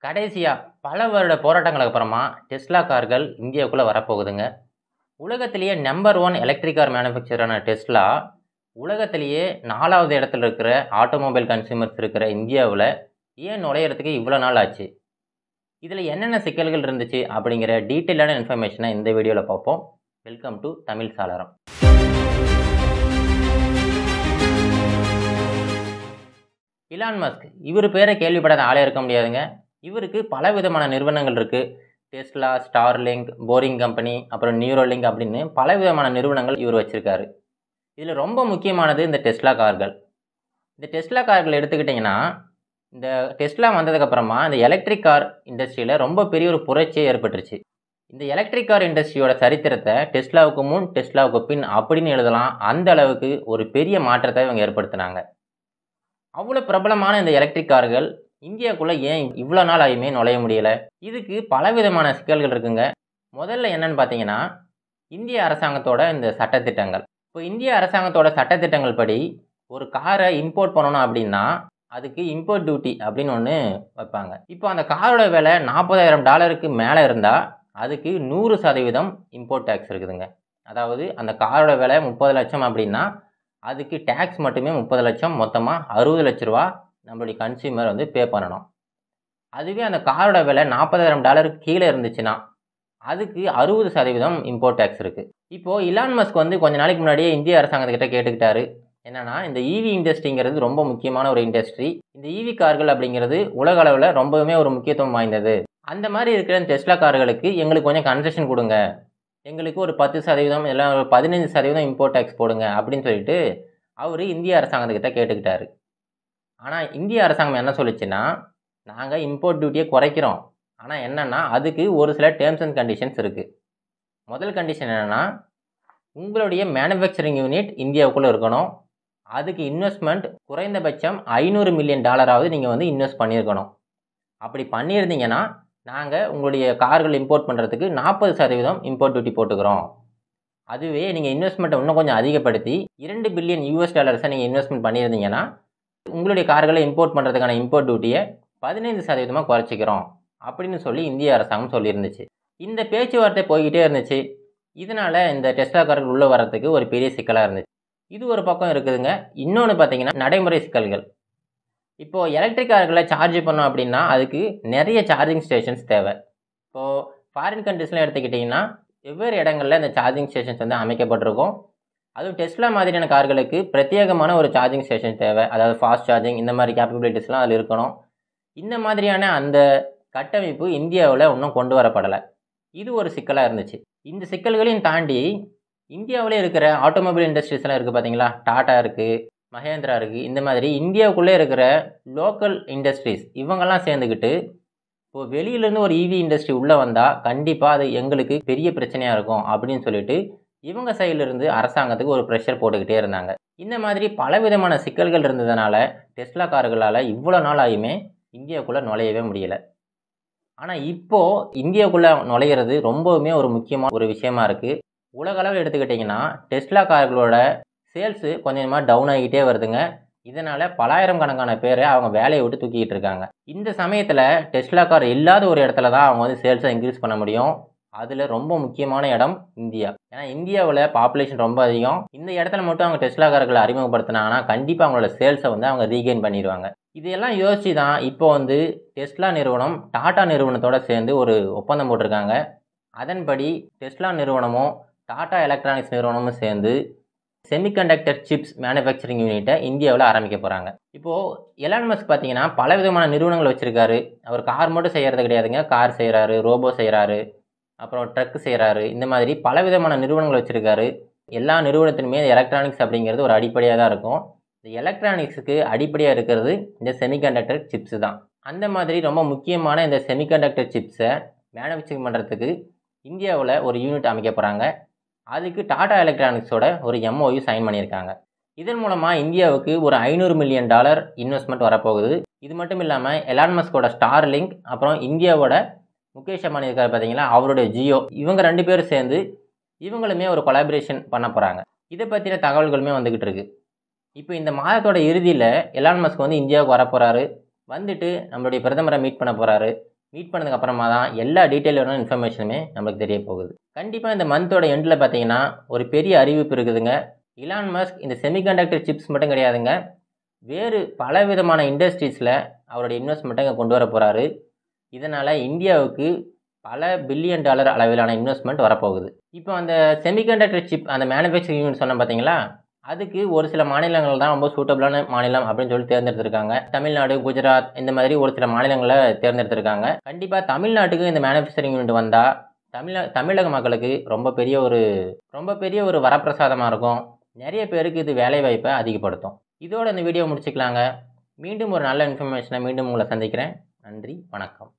கடைசியா பல வருட போராட்டங்களுக்கு அப்புறமா டெஸ்லா கார்கள் இந்தியாவுக்குள்ள வரப்போகுதுங்க. உலகத்திலேயே நம்பர் 1 எலக்ட்ரிக் கார் மேனுஃபேக்சரான டெஸ்லா, உலகத்திலேயே 4வது இடத்துல இருக்கிற ஆட்டோமொபைல் கன்சியூமர்ஸ் இருக்கிற இந்தியாவுல ஏன் நுழையறதுக்கு இவ்வளோ நாள் ஆச்சு? இதில என்னென்ன சிக்கல்கள் இருந்துச்சு? அப்படிங்கிற டீட்டெயிலான இன்ஃபர்மேஷன இந்த வீடியோல பார்ப்போம். வெல்கம் டு தமிழ் சாளரம். இலான் மஸ்க் இவர் பேரை கேள்விப்படாத ஆளே இருக்க முடியாதுங்க. இவருக்கு பலவிதமான நிறுவனங்கள் இருக்கு. டெஸ்லா, ஸ்டார்லிங்க், போரிங் கம்பெனி, அப்புறம் நியூரோலிங்க் அப்படின்னு பலவிதமான நிறுவனங்கள் இவர் வச்சிருக்காரு. இதில் ரொம்ப முக்கியமானது இந்த டெஸ்லா கார்கள். இந்த டெஸ்லா கார்கள் எடுத்துக்கிட்டிங்கன்னா, இந்த டெஸ்லா வந்ததுக்கப்புறமா இந்த எலக்ட்ரிக் கார் இண்டஸ்ட்ரியில் ரொம்ப பெரிய ஒரு புரட்சியே ஏற்பட்டுருச்சு. இந்த எலக்ட்ரிக் கார் இண்டஸ்ட்ரியோட சரித்திரத்தை டெஸ்லாவுக்கு முன், டெஸ்லாவுக்கு பின் அப்படின்னு எழுதலாம். அந்த அளவுக்கு ஒரு பெரிய மாற்றத்தை இவங்க ஏற்படுத்தினாங்க. அவ்வளோ பிரபலமான இந்த எலக்ட்ரிக் கார்கள் இந்தியாவுக்குள்ளே ஏன் இவ்வளோ நாள் ஆகியுமே நுழைய முடியலை? இதுக்கு பலவிதமான சிக்கல்கள் இருக்குங்க. முதல்ல என்னன்னு பார்த்தீங்கன்னா, இந்திய அரசாங்கத்தோட இந்த சட்டத்திட்டங்கள். இப்போ இந்திய அரசாங்கத்தோட சட்டத்திட்டங்கள் படி ஒரு காரை இம்போர்ட் பண்ணணும் அப்படின்னா அதுக்கு இம்போர்ட் டியூட்டி அப்படின்னு ஒன்று வைப்பாங்க. இப்போ அந்த காரோட விலை $40,000 மேலே இருந்தால் அதுக்கு 100% இம்போர்ட் டேக்ஸ் இருக்குதுங்க. அதாவது அந்த காரோட விலை 30 லட்சம் அப்படின்னா அதுக்கு டேக்ஸ் மட்டுமே 30 லட்சம், மொத்தமாக 60 லட்ச ரூபா நம்மளுடைய கன்சியூமர் பே பண்ணணும். அதுவே அந்த காரோட விலை $40,000 கீழே இருந்துச்சுன்னா அதுக்கு 60% இம்போர்ட் டேக்ஸ் இருக்குது. இப்போது இலான் மஸ்க் கொஞ்ச நாளைக்கு முன்னாடியே இந்திய அரசாங்கத்துக்கிட்ட கேட்டுக்கிட்டாரு. என்னென்னா, இந்த ஈவி இண்டஸ்ட்ரிங்கிறது ரொம்ப முக்கியமான ஒரு இண்டஸ்ட்ரி. இந்த ஈவி கார்கள் அப்படிங்கிறது உலக அளவில் ரொம்பவுமே ஒரு முக்கியத்துவம் வாய்ந்தது. அந்த மாதிரி இருக்கிற இந்த டெஸ்லா கார்களுக்கு எங்களுக்கு கொஞ்சம் கன்செஷன் கொடுங்க, எங்களுக்கு ஒரு 10% இல்லை ஒரு 15% இம்போர்ட் டேக்ஸ் போடுங்க அப்படின்னு சொல்லிட்டு அவர் இந்திய அரசாங்கத்துக்கிட்ட கேட்டுக்கிட்டாரு. ஆனால் இந்திய அரசாங்கம் என்ன சொல்லிச்சுன்னா, நாங்கள் இம்போர்ட் டியூட்டியை குறைக்கிறோம். ஆனால் என்னென்னா அதுக்கு ஒரு சில டேர்ம்ஸ் அண்ட் கண்டிஷன்ஸ் இருக்குது. முதல் கண்டிஷன் என்னென்னா, உங்களுடைய மேனுஃபேக்சரிங் யூனிட் இந்தியாவுக்குள்ளே இருக்கணும். அதுக்கு இன்வெஸ்ட்மெண்ட் குறைந்தபட்சம் $500 மில்லியன் நீங்கள் இன்வெஸ்ட் பண்ணியிருக்கணும். அப்படி பண்ணியிருந்தீங்கன்னா நாங்கள் உங்களுடைய கார்கள் இம்போர்ட் பண்ணுறதுக்கு 40% இம்போர்ட் டியூட்டி போட்டுக்கிறோம். அதுவே நீங்கள் இன்வெஸ்ட்மெண்ட்டை இன்னும் கொஞ்சம் அதிகப்படுத்தி $2 பில்லியன் நீங்கள் இன்வெஸ்ட்மெண்ட் பண்ணியிருந்தீங்கன்னா உங்களுடைய கார்களை இம்போர்ட் பண்ணுறதுக்கான இம்போர்ட் டியூட்டியை 15% குறைச்சிக்கிறோம் அப்படின்னு சொல்லி இந்திய அரசாங்கம் சொல்லியிருந்துச்சு. இந்த பேச்சுவார்த்தை போய்கிட்டே இருந்துச்சு. இதனால் இந்த டெஸ்லா கார்கள் உள்ளே வர்றதுக்கு ஒரு பெரிய சிக்கலாக இருந்துச்சு. இது ஒரு பக்கம் இருக்குதுங்க. இன்னொன்று பார்த்தீங்கன்னா, நடைமுறை சிக்கல்கள். இப்போது எலக்ட்ரிக் கார்களை சார்ஜ் பண்ணோம் அப்படின்னா அதுக்கு நிறைய சார்ஜிங் ஸ்டேஷன்ஸ் தேவை. இப்போது ஃபாரின் கண்ட்ரீஸ்லாம் எடுத்துக்கிட்டிங்கன்னா வெவ்வேறு இடங்களில் இந்த சார்ஜிங் ஸ்டேஷன்ஸ் அமைக்கப்பட்டிருக்கும். அதுவும் டெஸ்லா மாதிரியான கார்களுக்கு பிரத்யேகமான ஒரு சார்ஜிங் ஸ்டேஷன் தேவை. அதாவது ஃபாஸ்ட் சார்ஜிங், இந்த மாதிரி கேப்பபிலிட்டிஸ்லாம் அதில் இருக்கணும். இந்த மாதிரியான அந்த கட்டமைப்பு இந்தியாவில் இன்னும் கொண்டு வரப்படலை. இது ஒரு சிக்கலாக இருந்துச்சு. இந்த சிக்கல்களையும் தாண்டி இந்தியாவிலே இருக்கிற ஆட்டோமொபைல் இண்டஸ்ட்ரீஸ்லாம் இருக்குது பார்த்தீங்களா, டாடா இருக்குது, மஹேந்திரா இருக்குது. இந்த மாதிரி இந்தியாவுக்குள்ளே இருக்கிற லோக்கல் இண்டஸ்ட்ரீஸ் இவங்கெல்லாம் சேர்ந்துக்கிட்டு இப்போது வெளியிலேருந்து ஒரு ஈவி இண்டஸ்ட்ரி உள்ளே வந்தால் கண்டிப்பாக அது எங்களுக்கு பெரிய பிரச்சனையாக இருக்கும் அப்படின்னு சொல்லிட்டு இவங்க சைடிலிருந்து அரசாங்கத்துக்கு ஒரு ப்ரெஷர் போட்டுக்கிட்டே இருந்தாங்க. இந்த மாதிரி பலவிதமான சிக்கல்கள் இருந்ததுனால டெஸ்லா கார்களால் இவ்வளோ நாள் ஆகியுமே இந்தியாவுக்குள்ளே நுழையவே முடியலை. ஆனால் இப்போது இந்தியாவுக்குள்ளே நுழையிறது ரொம்பவுமே ஒரு முக்கியமான ஒரு விஷயமா இருக்குது. உலக அளவில் எடுத்துக்கிட்டிங்கன்னா டெஸ்லா கார்களோட சேல்ஸு கொஞ்சம் கொஞ்சமாக டவுன் ஆகிக்கிட்டே வருதுங்க. இதனால் பலாயிரம் கணக்கான பேரை அவங்க வேலையை விட்டு தூக்கிக்கிட்டு இருக்காங்க. இந்த சமயத்தில் டெஸ்லா கார் இல்லாத ஒரு இடத்துல தான் அவங்க சேல்ஸை இன்க்ரீஸ் பண்ண முடியும். அதில் ரொம்ப முக்கியமான இடம் இந்தியா. ஏன்னா இந்தியாவில் பாப்புலேஷன் ரொம்ப அதிகம். இந்த இடத்துல மட்டும் அவங்க டெஸ்லா கார்களை அறிமுகப்படுத்தினாங்கன்னா கண்டிப்பாக அவங்களோட சேல்ஸை அவங்க ரீகெயின் பண்ணிடுவாங்க. இதையெல்லாம் யோசிச்சு தான் இப்போ டெஸ்லா நிறுவனம் டாடா நிறுவனத்தோடு சேர்ந்து ஒரு ஒப்பந்தம் போட்டிருக்காங்க. அதன்படி டெஸ்லா நிறுவனமும் டாடா எலக்ட்ரானிக்ஸ் நிறுவனமும் சேர்ந்து செமிகண்டக்டர் சிப்ஸ் மேனுஃபேக்சரிங் யூனிட்டை இந்தியாவில் ஆரம்பிக்க போகிறாங்க. இப்போது எலான் மஸ்க் பார்த்தீங்கன்னா பலவிதமான நிறுவனங்கள் வச்சுருக்காரு. அவர் கார் மட்டும் செய்கிறது கிடையாதுங்க. கார் செய்கிறாரு, ரோபோ செய்கிறாரு, அப்புறம் ட்ரக் செய்கிறாரு. இந்த மாதிரி பலவிதமான நிறுவனங்கள் வச்சுருக்காரு. எல்லா நிறுவனத்திலுமே எலக்ட்ரானிக்ஸ் அப்படிங்கிறது ஒரு அடிப்படையாக தான் இருக்கும். இந்த எலக்ட்ரானிக்ஸுக்கு அடிப்படையாக இருக்கிறது இந்த செமிகண்டக்டர் சிப்ஸு தான். அந்த மாதிரி ரொம்ப முக்கியமான இந்த செமிகண்டக்டர் சிப்ஸை மேனுஃபேக்சரிங் பண்ணுறதுக்கு இந்தியாவில் ஒரு யூனிட் அமைக்க போகிறாங்க. அதுக்கு டாடா எலக்ட்ரானிக்ஸோட ஒரு MOU சைன் பண்ணியிருக்காங்க. இதன் மூலமாக இந்தியாவுக்கு ஒரு $500 மில்லியன் இன்வெஸ்ட்மெண்ட் வரப்போகுது. இது மட்டும் இல்லாமல் எலான் மஸ்கோட ஸ்டார்லிங்க், அப்புறம் இந்தியாவோட முகேஷ் அம்பானி இருக்கார் பார்த்தீங்களா, அவருடைய ஜியோ, இவங்க 2 பேரும் சேர்ந்து இவங்களுமே ஒரு கொலாபரேஷன் பண்ண போகிறாங்க. இதை பற்றின தகவல்களுமே வந்துக்கிட்டு இருக்கு. இப்போ இந்த மாதத்தோட இறுதியில் எலான் மஸ்க் இந்தியாவுக்கு வரப்போகிறாரு. வந்துட்டு நம்மளுடைய பிரதமரை மீட் பண்ண போகிறாரு. மீட் பண்ணதுக்கு அப்புறமா தான் எல்லா டீட்டெயிலான இன்ஃபர்மேஷனுமே நமக்கு தெரிய போகுது. கண்டிப்பாக இந்த மந்தோட எண்டில் பார்த்தீங்கன்னா ஒரு பெரிய அறிவிப்பு இருக்குதுங்க. இலான் மஸ்க் இந்த செமிகண்டக்டர் சிப்ஸ் மட்டும் கிடையாதுங்க, வேறு பல விதமான இண்டஸ்ட்ரீஸில் அவருடைய இன்வெஸ்ட்மெண்ட்டை இங்கே கொண்டு வர போகிறாரு. இதனால் இந்தியாவுக்கு பல பில்லியன் டாலர் அளவிலான இன்வெஸ்ட்மெண்ட் வரப்போகுது. இப்போ அந்த செமிகண்டக்டர் சிப் அந்த மேனுஃபேக்சரிங் யூனிட் சொன்னேன் பார்த்தீங்களா, அதுக்கு ஒரு சில மாநிலங்கள் தான் ரொம்ப சூட்டபிளான மாநிலம் அப்படின்னு சொல்லி தேர்ந்தெடுத்திருக்காங்க. தமிழ்நாடு, குஜராத் இந்த மாதிரி ஒரு சில மாநிலங்களை தேர்ந்தெடுத்திருக்காங்க. கண்டிப்பாக தமிழ்நாட்டுக்கு இந்த மேனுஃபேக்சரிங் யூனிட் வந்தால் தமிழக மக்களுக்கு ரொம்ப பெரிய ஒரு வரப்பிரசாதமாக இருக்கும். நிறைய பேருக்கு இது வேலைவாய்ப்பை அதிகப்படுத்தும். இதோட இந்த வீடியோ முடிச்சுக்கலாங்க. மீண்டும் ஒரு நல்ல இன்ஃபர்மேஷனை மீண்டும் உங்களை சந்திக்கிறேன். நன்றி, வணக்கம்.